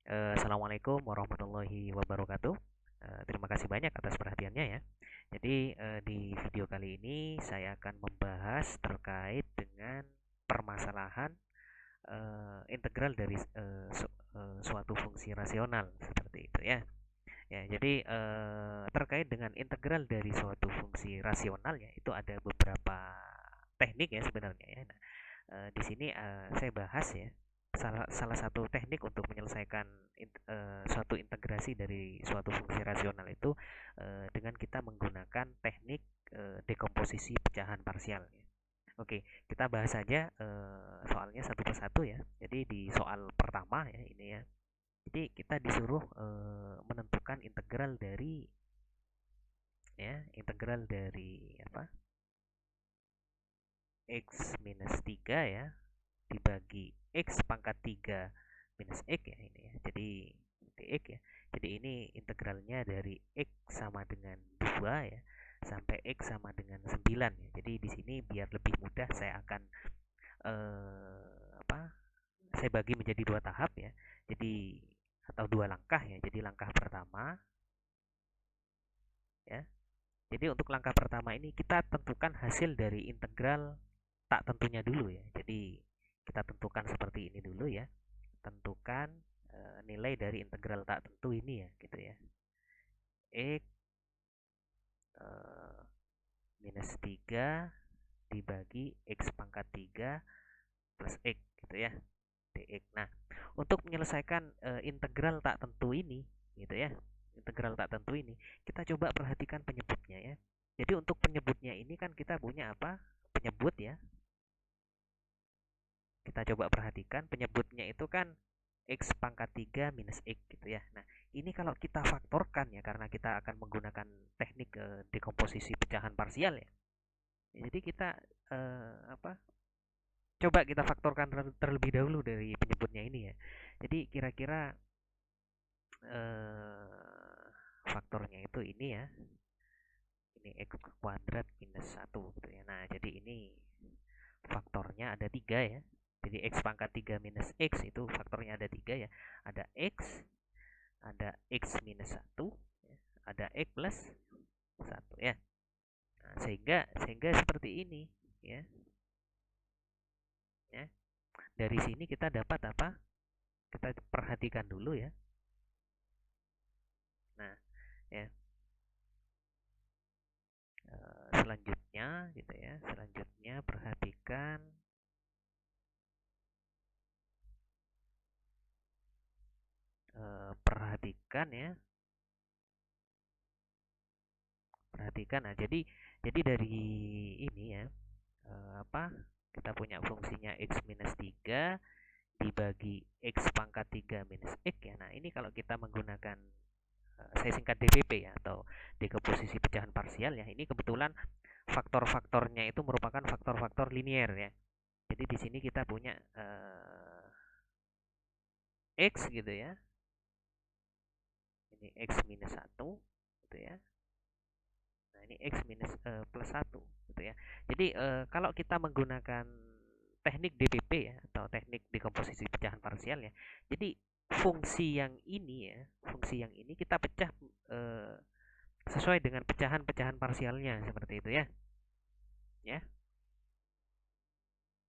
Assalamualaikum warahmatullahi wabarakatuh. Terima kasih banyak atas perhatiannya ya. Jadi di video kali ini saya akan membahas terkait dengan permasalahan integral dari suatu fungsi rasional seperti itu ya. Ya, jadi terkait dengan integral dari suatu fungsi rasional ya itu ada beberapa teknik ya sebenarnya ya. Nah, di sini saya bahas ya salah satu teknik untuk menyelesaikan suatu integrasi dari suatu fungsi rasional itu dengan kita menggunakan teknik dekomposisi pecahan parsial ya. Oke, kita bahas saja soalnya satu persatu ya. Jadi di soal pertama ya ini ya. Jadi kita disuruh menentukan integral dari apa? X minus 3 ya dibagi X pangkat 3 minus X ya ini ya. Jadi dx ya. Jadi ini integralnya dari X sama dengan 2 ya sampai X sama dengan 9 ya. Jadi di sini biar lebih mudah saya akan apa? Saya bagi menjadi dua tahap ya. Jadi atau dua langkah ya. Jadi langkah pertama ya. Jadi untuk langkah pertama ini kita tentukan hasil dari integral tak tentunya dulu ya. Jadi kita tentukan seperti ini dulu ya. Tentukan nilai dari integral tak tentu ini ya gitu ya. X eh, minus 3 dibagi X pangkat 3 plus X gitu ya. Dx. Nah, untuk menyelesaikan integral tak tentu ini gitu ya. Integral tak tentu ini, kita coba perhatikan penyebutnya ya. Jadi untuk penyebutnya ini kan kita punya apa? Penyebut ya. Kita coba perhatikan penyebutnya itu kan X pangkat 3 minus X gitu ya. Nah, ini kalau kita faktorkan ya karena kita akan menggunakan teknik dekomposisi pecahan parsial ya. Jadi kita apa? Coba kita faktorkan terlebih dahulu dari penyebutnya ini ya. Jadi kira-kira faktornya itu ini ya. Ini X kuadrat minus 1 gitu ya. Nah, jadi ini faktornya ada 3 ya. Jadi X pangkat 3 minus X itu faktornya ada 3 ya. Ada X minus 1, ada X plus 1 ya. Nah, sehingga seperti ini ya. Ya. Dari sini kita dapat apa? Kita perhatikan dulu ya. Nah, ya. Selanjutnya gitu ya. Selanjutnya perhatikan ya. Perhatikan. Nah, jadi dari ini ya. Apa? Kita punya fungsinya X minus 3 dibagi X pangkat 3 minus X ya. Nah, ini kalau kita menggunakan saya singkat DPP ya atau dekomposisi pecahan parsial ya. Ini kebetulan faktor-faktornya itu merupakan faktor-faktor linier ya. Jadi di sini kita punya X gitu ya. Ini X minus 1 gitu ya. Nah, ini X minus plus 1 gitu ya. Jadi kalau kita menggunakan teknik DPP ya atau teknik dekomposisi pecahan parsial ya. Jadi fungsi yang ini kita pecah eh, sesuai dengan pecahan-pecahan parsialnya seperti itu ya. Ya.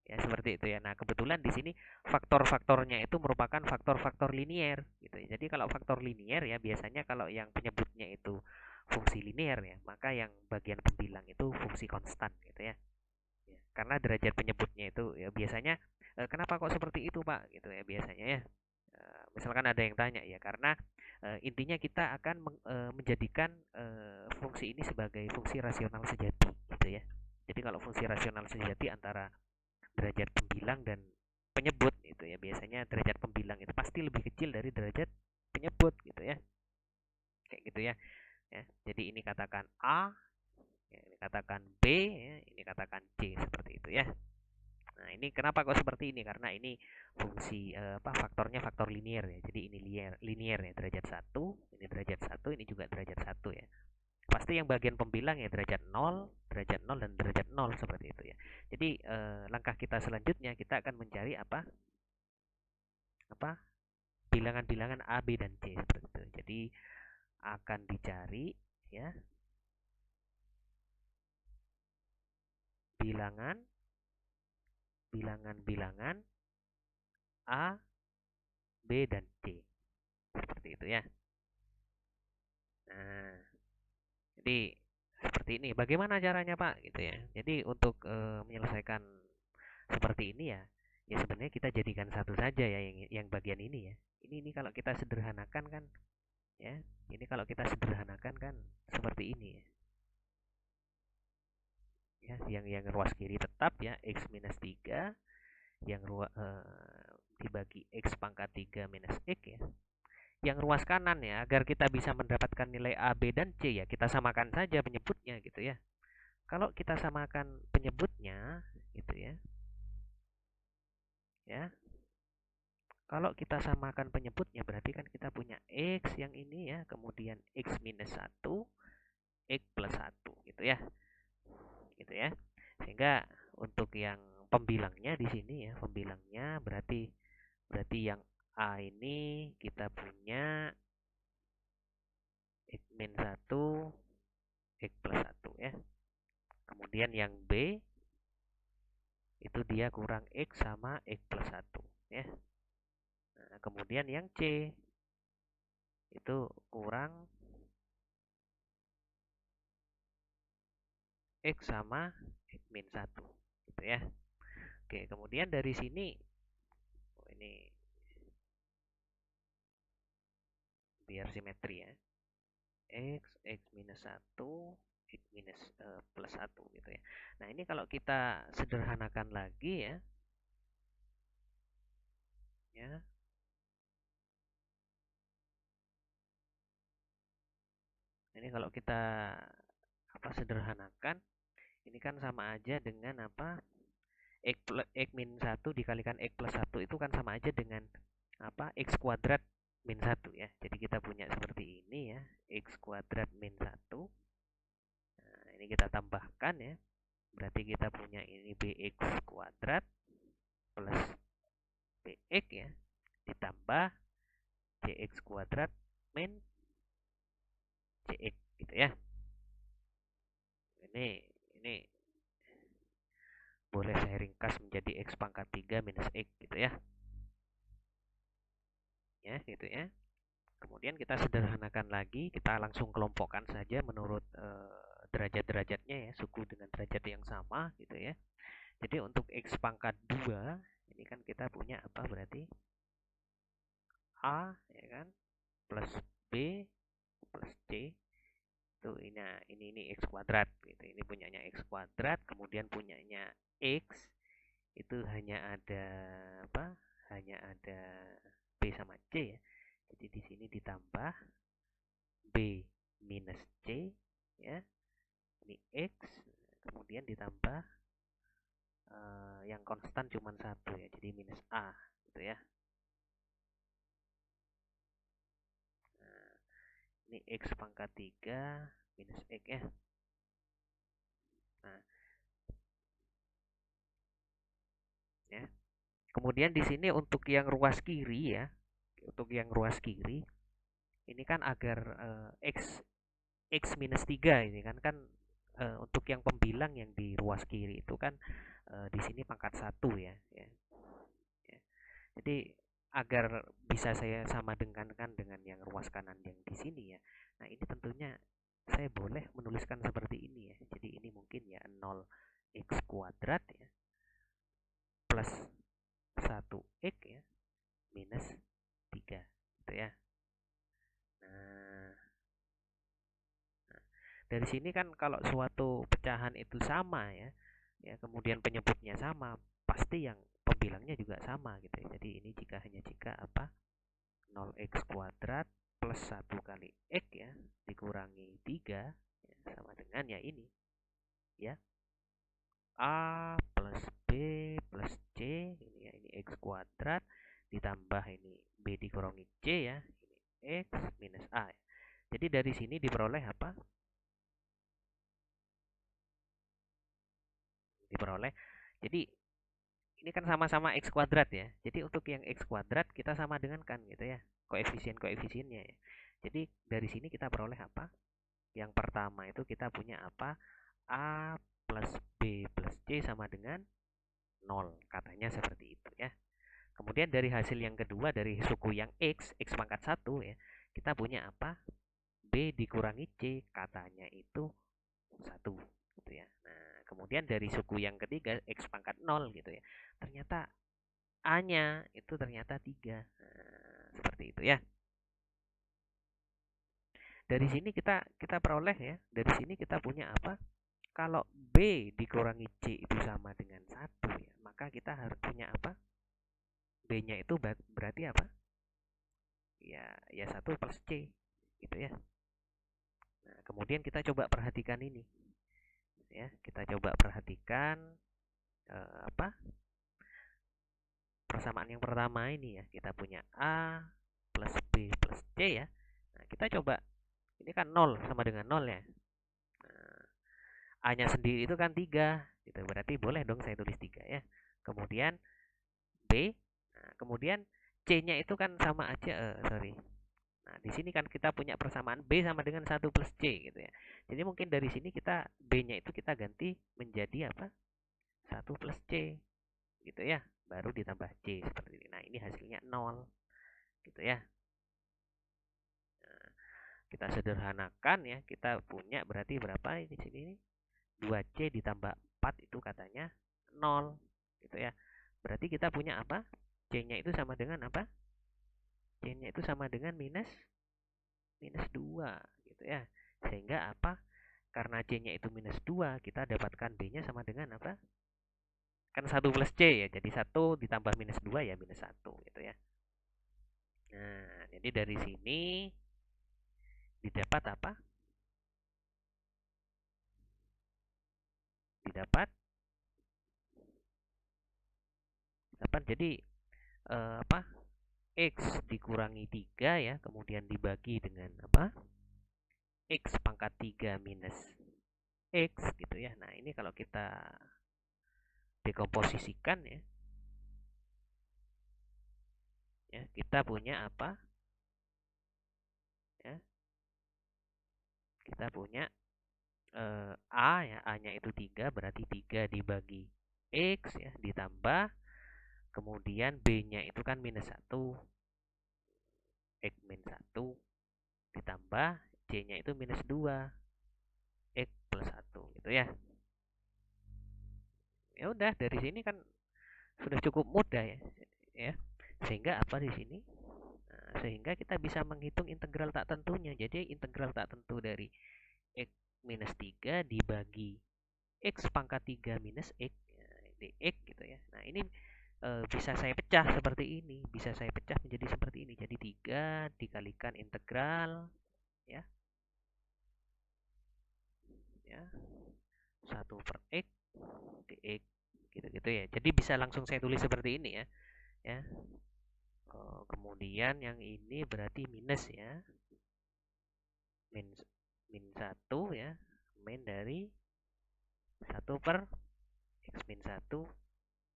Ya, seperti itu ya. Nah, kebetulan di sini faktor-faktornya itu merupakan faktor-faktor linier gitu ya. Jadi kalau faktor linier ya biasanya kalau yang penyebutnya itu fungsi linier ya, maka yang bagian pembilang itu fungsi konstan gitu ya. Ya, karena derajat penyebutnya itu ya biasanya kenapa kok seperti itu, Pak? Gitu ya biasanya ya. Misalkan ada yang tanya ya karena intinya kita akan menjadikan fungsi ini sebagai fungsi rasional sejati gitu ya. Jadi kalau fungsi rasional sejati antara derajat pembilang dan penyebut itu ya biasanya derajat pembilang itu pasti lebih kecil dari derajat penyebut gitu ya kayak gitu ya, ya. Jadi ini katakan A ya, ini katakan B ya, ini katakan C seperti itu ya. Nah, ini kenapa kok seperti ini? Karena ini fungsi apa faktornya faktor linier ya. Jadi ini linier ya derajat satu, ini derajat satu, ini juga derajat satu ya. Pasti yang bagian pembilang ya derajat nol dan derajat nol seperti itu ya. Jadi langkah kita selanjutnya kita akan mencari apa bilangan-bilangan A, B, dan C seperti itu. Jadi akan dicari ya bilangan bilangan A, B, dan C. Seperti itu ya. Nah, jadi seperti ini. Bagaimana caranya, Pak? Gitu ya. Jadi untuk menyelesaikan seperti ini ya, ya sebenarnya kita jadikan satu saja ya yang bagian ini ya. Ini kalau kita sederhanakan kan ya. Ini kalau kita sederhanakan kan seperti ini ya. Ya, yang ruas kiri tetap ya x minus 3 yang dibagi x pangkat 3 minus x ya. Yang ruas kanan ya, agar kita bisa mendapatkan nilai A, B, dan C ya, kita samakan saja penyebutnya gitu ya. Kalau kita samakan penyebutnya gitu ya. Ya. Kalau kita samakan penyebutnya berarti kan kita punya X yang ini ya, kemudian X minus 1, X plus 1 gitu ya. Gitu ya. Sehingga untuk yang pembilangnya di sini ya, pembilangnya berarti yang A ini kita punya X min 1, X plus 1 ya. Kemudian yang B itu dia kurang X sama X plus 1 ya. Nah, kemudian yang C itu kurang X sama X min 1 gitu ya. Oke, kemudian dari sini ini biar simetri ya. X minus 1, X minus plus 1 gitu ya. Nah, ini kalau kita sederhanakan lagi ya. Ya. Ini kalau kita sederhanakan, ini kan sama aja dengan apa? X min 1 dikalikan X plus 1 itu kan sama aja dengan X kuadrat min 1 ya. Jadi kita punya seperti ini ya, X kuadrat min 1. Nah, ini kita tambahkan ya. Berarti kita punya ini BX kuadrat plus BX ya, ditambah CX kuadrat min CX gitu ya. Ini boleh saya ringkas menjadi X pangkat 3 minus X gitu ya. Ya, gitu ya. Kemudian kita sederhanakan lagi, kita langsung kelompokkan saja menurut derajat-derajatnya ya, suku dengan derajat yang sama gitu ya. Jadi untuk X pangkat 2, ini kan kita punya apa berarti? A ya kan, plus B plus C itu ini X kuadrat gitu. Ini punyanya X kuadrat, kemudian punyanya X itu hanya ada apa? Hanya ada B sama C ya. Jadi di sini ditambah B minus C ya. Ini X, kemudian ditambah yang konstan cuma satu ya, jadi minus A gitu ya. Nah, ini X pangkat 3 minus X ya. Nah, ya. Kemudian di sini untuk yang ruas kiri ya, untuk yang ruas kiri ini kan agar X minus 3 ini kan untuk yang pembilang yang di ruas kiri itu kan di sini pangkat 1 ya, ya. Ya. Jadi agar bisa saya sama dengan yang ruas kanan yang di sini ya. Nah, ini tentunya saya boleh menuliskan seperti ini ya. Jadi ini mungkin ya 0x kuadrat ya plus 1x ya minus 3 gitu ya. Nah, dari sini kan kalau suatu pecahan itu sama ya, ya kemudian penyebutnya sama, pasti yang pembilangnya juga sama gitu ya. Jadi ini jika 0x kuadrat plus 1 kali x ya dikurangi 3 ya, sama dengan ya ini ya A plus B plus C ini ya, ini x kuadrat ditambah ini B dikurangi C ya, ini x minus A ya. Jadi dari sini diperoleh apa? Diperoleh. Jadi ini kan sama-sama x kuadrat ya. Jadi untuk yang x kuadrat kita sama dengan kan gitu ya. Koefisiennya ya. Jadi dari sini kita peroleh apa? Yang pertama itu kita punya apa? A plus B plus C sama dengan 0. Katanya seperti itu ya. Kemudian dari hasil yang kedua dari suku yang X pangkat 1 ya. Kita punya apa? B dikurangi C. Katanya itu 1 gitu ya. Nah, kemudian dari suku yang ketiga X pangkat 0 gitu ya. Ternyata A-nya itu ternyata 3. Nah, seperti itu ya. Dari sini kita peroleh ya. Dari sini kita punya apa? Kalau B dikurangi C itu sama dengan 1 ya, maka kita harus punya apa? B-nya itu berarti apa? Ya 1 plus C gitu ya. Nah, kemudian kita coba perhatikan ini. Ya, kita coba perhatikan apa? Persamaan yang pertama ini ya. Kita punya A plus B plus C ya. Nah, kita coba ini kan 0 sama dengan 0 ya. Nah, A-nya sendiri itu kan 3 gitu. Berarti boleh dong saya tulis 3 ya. Kemudian B, nah, kemudian C-nya itu kan sama aja, sorry. Nah, di sini kan kita punya persamaan B sama dengan 1 plus C gitu ya. Jadi mungkin dari sini kita B-nya itu kita ganti menjadi apa? 1 plus C gitu ya. Baru ditambah C seperti ini. Nah, ini hasilnya 0 gitu ya. Nah, kita sederhanakan ya. Kita punya berarti berapa di sini? 2C ditambah 4 itu katanya 0 gitu ya. Berarti kita punya apa? C-nya itu sama dengan apa? C-nya itu sama dengan minus 2 gitu ya. Sehingga apa? Karena C-nya itu minus 2, kita dapatkan B-nya sama dengan apa? Kan 1 plus C ya. Jadi 1 ditambah minus 2 ya minus 1 gitu ya. Nah, jadi dari sini didapat apa? Didapat jadi apa? X dikurangi 3 ya, kemudian dibagi dengan apa? X pangkat 3 minus X gitu ya. Nah, ini kalau kita dekomposisikan ya, kita punya apa? Ya, kita punya A ya, A-nya itu 3 berarti 3 dibagi X ya, ditambah kemudian B-nya itu kan minus 1, X min 1 ditambah C-nya itu minus 2, X plus 1 gitu ya. Ya udah dari sini kan sudah cukup mudah ya. Ya. Sehingga apa di sini? Nah, sehingga kita bisa menghitung integral tak tentunya. Jadi integral tak tentu dari X minus 3 dibagi X pangkat 3 minus X ya, dx gitu ya. Nah, ini bisa saya pecah seperti ini. Bisa saya pecah menjadi seperti ini. Jadi 3 dikalikan integral ya. Ya. 1 per X dx gitu-gitu ya. Jadi bisa langsung saya tulis seperti ini ya. Ya. Kemudian yang ini berarti minus ya. Min 1 ya. Min dari 1 per X min 1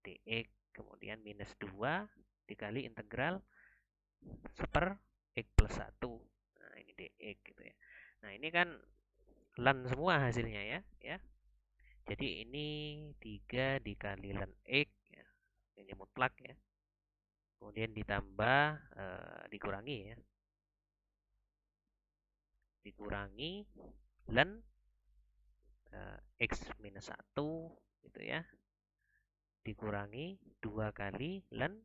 dx. Kemudian minus 2 dikali integral per X plus 1. Nah, ini dx gitu ya. Nah, ini kan ln semua hasilnya ya. Jadi ini 3 dikali ln X ya. Ini mutlak ya. Kemudian ditambah dikurangi ya. Dikurangi ln X minus 1 gitu ya. Dikurangi 2 kali ln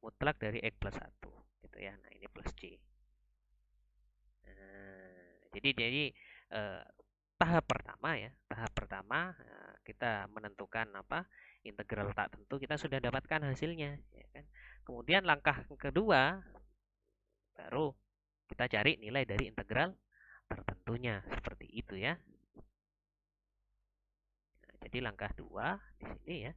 mutlak dari X plus 1 gitu ya. Nah, ini plus C. Nah, jadi tahap pertama ya. Tahap pertama kita menentukan apa? Integral tak tentu, kita sudah dapatkan hasilnya ya kan. Kemudian langkah kedua baru kita cari nilai dari integral tertentunya seperti itu ya. Nah, jadi langkah 2 di sini ya.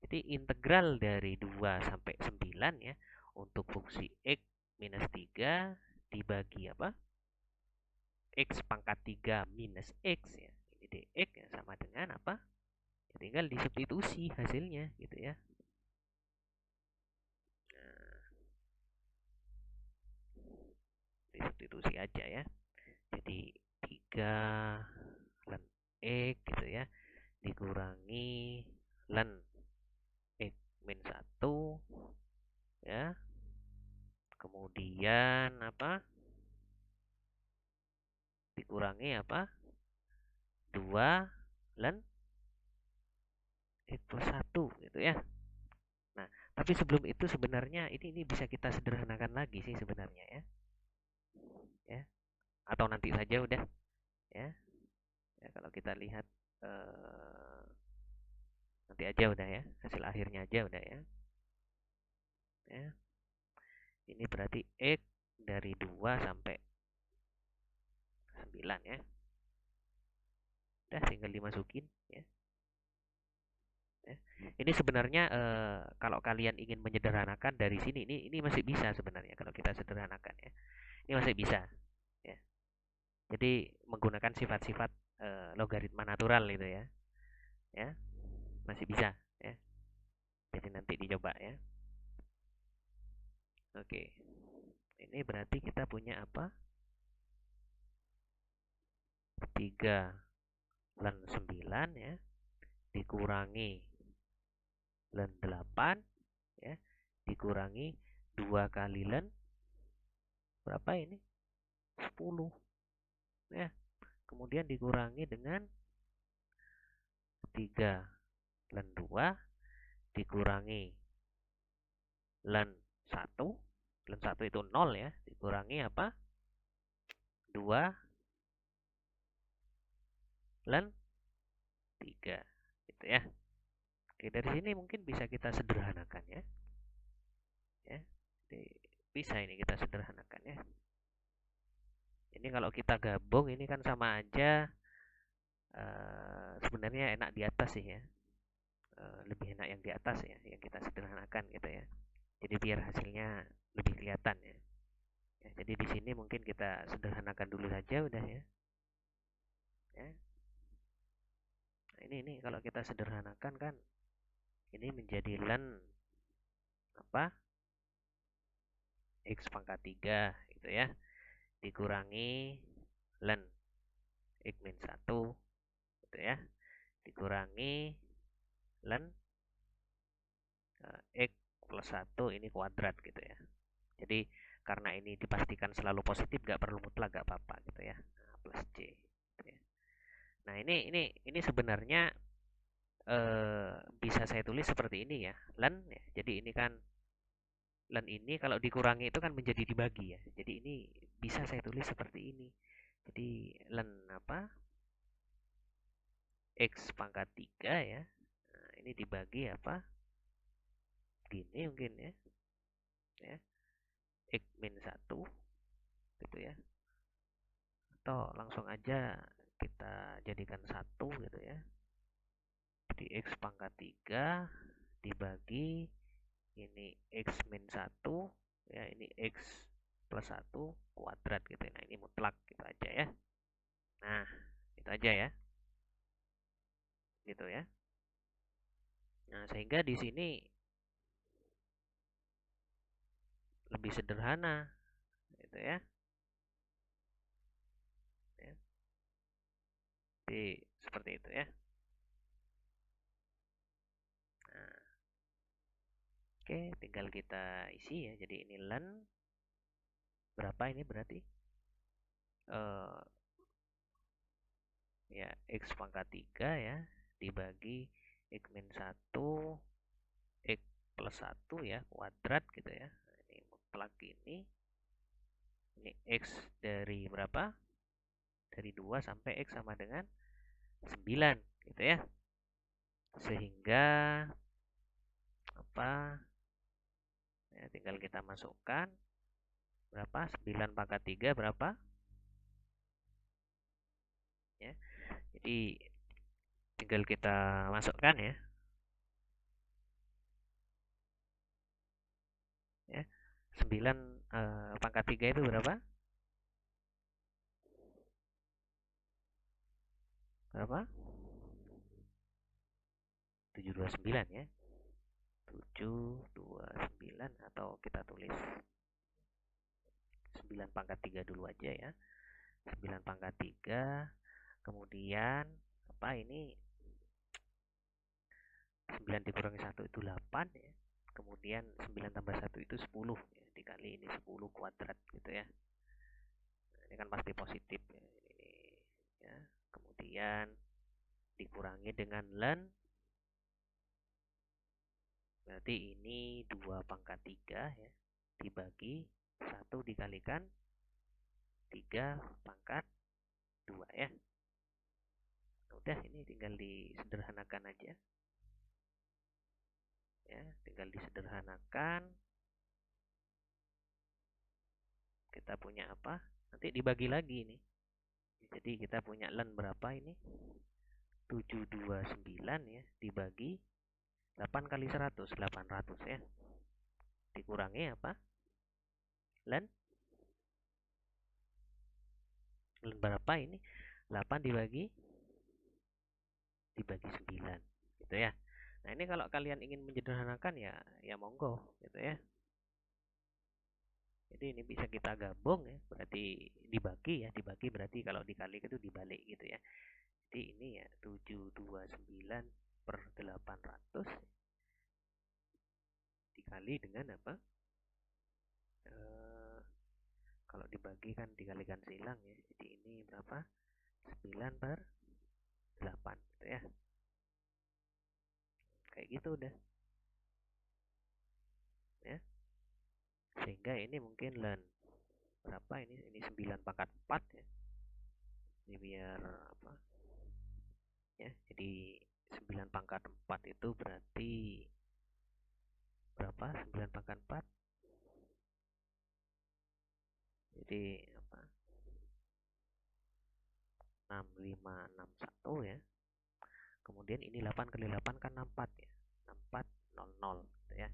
Jadi integral dari 2 sampai 9 ya untuk fungsi X minus 3 dibagi apa? X pangkat 3 minus X ya. Ini dx ya sama dengan apa? tinggal disubstitusi hasilnya gitu ya. Nah, disubstitusi aja ya. Jadi 3 ln X gitu ya, dikurangi ln X min 1 ya. Kemudian apa? Dikurangi apa? 2 ln X plus 1 gitu ya. Nah, tapi sebelum itu sebenarnya ini bisa kita sederhanakan lagi sih sebenarnya ya. Ya. Atau nanti saja udah ya. Ya kalau kita lihat nanti aja udah ya, hasil akhirnya aja udah ya. Ya. Ini berarti X dari 2 sampai 9 ya. Udah tinggal dimasukin ya. Ya. Ini sebenarnya kalau kalian ingin menyederhanakan dari sini ini masih bisa sebenarnya kalau kita sederhanakan ya. Ini masih bisa ya. Jadi menggunakan sifat-sifat logaritma natural itu ya. Ya. Masih bisa ya. Jadi nanti dicoba ya. Oke. Ini berarti kita punya apa? 3 ln 9 ya, dikurangi ln 8 ya, dikurangi 2 kali ln berapa ini? 10 ya. Kemudian dikurangi dengan 3 ln 2 dikurangi ln 1. Ln 1 itu 0 ya, dikurangi apa? 2 ln 3 gitu ya. Oke, dari sini mungkin bisa kita sederhanakan ya. Ya. Jadi bisa ini kita sederhanakan ya. Ini kalau kita gabung ini kan sama aja sebenarnya enak di atas sih ya. Lebih enak yang di atas ya, yang kita sederhanakan gitu ya. Jadi biar hasilnya lebih kelihatan ya. Ya, jadi di sini mungkin kita sederhanakan dulu saja udah ya. Ya. Nah, ini kalau kita sederhanakan kan ini menjadi ln apa? X pangkat 3 gitu ya. Dikurangi ln X min 1 gitu ya. Dikurangi ln X plus 1 ini kuadrat gitu ya. Jadi karena ini dipastikan selalu positif, gak perlu mutlak, gak apa-apa gitu ya. Nah, plus C gitu ya. Nah ini sebenarnya bisa saya tulis seperti ini ya, ln ya. Jadi ini kan ln ini kalau dikurangi itu kan menjadi dibagi ya. Jadi ini bisa saya tulis seperti ini. Jadi ln apa? X pangkat 3 ya. Nah, ini dibagi apa? Gini mungkin ya. Ya. X min 1 gitu ya. Atau langsung aja kita jadikan 1 gitu ya. Jadi X pangkat 3 dibagi ini X min 1 ya, ini X plus 1 kuadrat gitu. Nah ini mutlak gitu aja ya. Nah itu aja ya, gitu ya. Nah sehingga di sini lebih sederhana gitu ya. Ya. Jadi seperti itu ya. Nah, oke, tinggal kita isi ya. Jadi ini ln berapa ini berarti? Ya X pangkat 3 ya dibagi X min 1 X plus 1 ya kuadrat gitu ya. Nah, ini mutlak ini X dari berapa? Dari 2 sampai X sama dengan 9 gitu ya. Sehingga apa? Ya, tinggal kita masukkan berapa? 9 pangkat 3 berapa? Ya. Jadi tinggal kita masukkan ya. Ya. 9 pangkat 3 itu berapa? Berapa? 729 ya. 729 atau kita tulis 9 pangkat 3 dulu aja ya. 9 pangkat 3, kemudian apa ini, 9 dikurangi 1 itu 8 ya. Kemudian 9 tambah 1 itu 10 ya. Dikali ini 10 kuadrat gitu ya. Nah, ini kan pasti positif ya. Ini ya. Kemudian dikurangi dengan len, berarti ini 2 pangkat 3 ya. Dibagi 1 dikalikan 3 pangkat 2 ya. Udah, ini tinggal disederhanakan aja. Ya, tinggal disederhanakan. Kita punya apa? Nanti dibagi lagi nih. Jadi kita punya len berapa ini? 729 ya, dibagi 8 kali 100, 800 ya. Dikurangi apa? Len berapa ini? 8 dibagi 9 gitu ya. Nah, ini kalau kalian ingin menyederhanakan ya monggo gitu ya. Jadi ini bisa kita gabung ya, berarti dibagi ya, dibagi berarti kalau dikali itu dibalik gitu ya. Jadi ini ya 729 per 800 dikali dengan apa? Kalau dibagi kan dikalikan silang ya. Jadi ini berapa? 9 per 8 gitu ya. Kayak gitu udah. Ya. Sehingga ini mungkin len berapa ini? Ini 9 pangkat 4 ya. Ini biar apa? Ya, jadi 9 pangkat 4 itu berarti berapa? 9 pangkat 4. Jadi apa? 6561 ya. Kemudian ini 8 kali 8 kan 64 ya. 6400 gitu ya.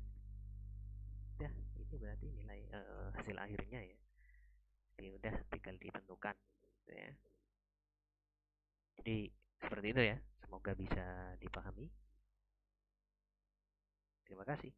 Ya, ini berarti nilai hasil akhirnya ya. Jadi udah tinggal ditentukan gitu ya. Jadi seperti itu ya. Semoga bisa dipahami. Terima kasih.